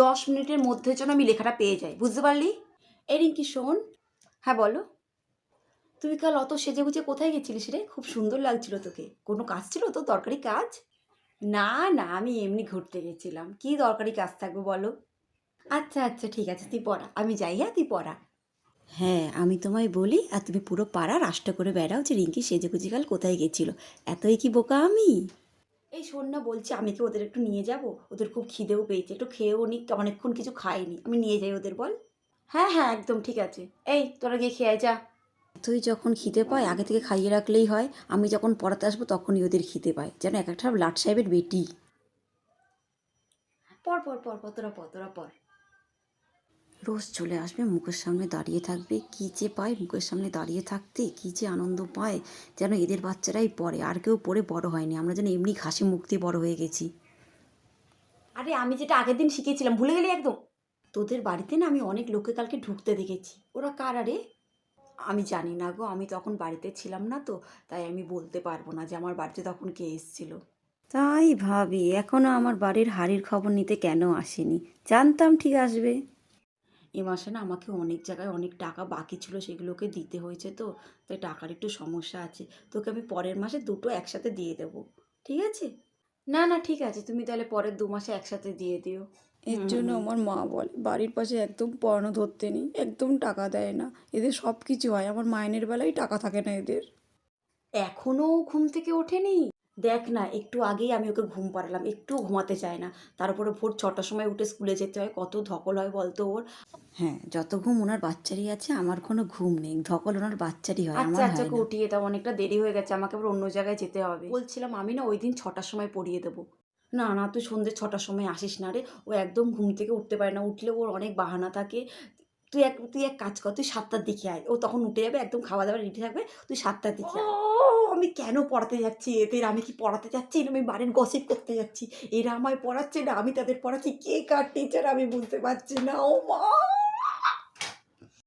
10 মিনিটের মধ্যে যেন আমি লেখাটা পেয়ে যাই, বুঝতে পারলি? এই রিঙ্কি শোন। হ্যাঁ বলো। তুই কাল অত সেজেগুজে কোথায় গেছিলিস রে? খুব সুন্দর লাগছিল তোকে। কোনো কাজ ছিল তো, দরকারি কাজ? না না, আমি এমনি ঘুরতে গেছিলাম। কি দরকারি কাজ থাকবে বলো? আচ্ছা আচ্ছা, ঠিক আছে, তুই পড়া, আমি যাই। হ্যাঁ তুই পড়া। হ্যাঁ, আমি তোমায় বলি আর তুমি পুরো পাড়া রাষ্ট্র করে বেড়াও যে রিঙ্কি সেজেগুজি কাল কোথায় গেছিল। এতই কি বোকা আমি? এই শোন না, বলছি আমি কি ওদের একটু নিয়ে যাব? ওদের খুব খিদেও পেয়েছে, একটু খেয়েও নিক, অনেকক্ষণ কিছু খায়নি। আমি নিয়ে যাই ওদের, বল? হ্যাঁ হ্যাঁ, একদম ঠিক আছে। এই তোরা গিয়ে খেয়ে যা। তুই যখন খিদে পায় আগে থেকে খাইয়ে রাখলেই হয়। আমি যখন পড়াতে আসবো তখনই ওদের খিদে পায়, যেন এক একটা লাট সাহেবের বেটি। পর পর পর পর, তোরা পর, তোরা পর। রোজ চলে আসবে, মুখের সামনে দাঁড়িয়ে থাকবে। কী যে পায় মুখের সামনে দাঁড়িয়ে থাকতে, কী যে আনন্দ পায়। যেন এদের বাচ্চারাই পড়ে, আর কেউ পড়ে বড় হয়নি। আমরা যেন এমনি ঘাসে মুখ দিয়ে বড় হয়ে গেছি। আরে আমি যেটা আগের দিন শিখিয়েছিলাম ভুলে গেলি একদম? তোদের বাড়িতে না আমি অনেক লোককে কালকে ঢুকতে দেখেছি। ওরা কারা রে? আমি জানি না গো, আমি তখন বাড়িতে ছিলাম না তো, তাই আমি বলতে পারবো না যে আমার বাড়িতে তখন কে এসেছিল। তাই ভাবি এখনও আমার বাড়ির হাঁড়ির খবর নিতে কেন আসেনি। জানতাম ঠিক আসবে। এ মাসে না আমাকে অনেক জায়গায় অনেক টাকা বাকি ছিল, সেগুলোকে দিতে হয়েছে তো, তাই টাকার একটু সমস্যা আছে। তোকে আমি পরের মাসে দুটো একসাথে দিয়ে দেবো, ঠিক আছে? না না, ঠিক আছে, তুমি তাহলে পরের 2 মাসে একসাথে দিয়ে দিও। এর জন্য আমার মা বলে বাড়ির পাশে একদম পড়ানো ধরতে নেই, একদম টাকা দেয় না। এদের সব কিছু হয়, আমার মাইনের বেলায় টাকা থাকে না এদের। এখনো ঘুম থেকে ওঠেনি? দেখ না, একটু আগেই আমি ওকে ঘুম পাড়ালাম, একটুও ঘুমাতে চায় না। তার উপরে ভোর 6টার সময় উঠে স্কুলে যেতে হয়, কত ধকল হয় বলতো ওর। হ্যাঁ, যত ঘুম ওনার বাচ্চারই আছে, আমার কোনো ঘুম নেই। ধকল ওনার বাচ্চারই হয়, আচ্ছা আমার আচ্ছা, হয় ওকে না। উঠিয়ে দাও, অনেকটা দেরি হয়ে গেছে, আমাকে আবার অন্য জায়গায় যেতে হবে। বলছিলাম আমি না ওই দিন 6টার সময় পড়িয়ে দেবো। না না, তুই সন্ধ্যে 6টার সময় আসিস না রে। ও একদম ঘুম থেকে উঠতে পারে না, উঠলে ওর অনেক বাহানা থাকে। তুই এক কাজ কর, তুই 7টার দিকে আয়, ও তখন উঠে যাবে, একদম খাওয়া দাওয়া রেডি থাকবে। তুই 7টার দিকে আয়। আমি কেন পড়াতে যাচ্ছি এদের? আমি কি পড়াতে যাচ্ছি না আমি বাড়ির গসিপ করতে যাচ্ছি? এরা আমায় পড়াচ্ছে না আমি তাদের পড়াচ্ছি। কে কার টিচার আমি বুঝতে পারছি না। ও মা!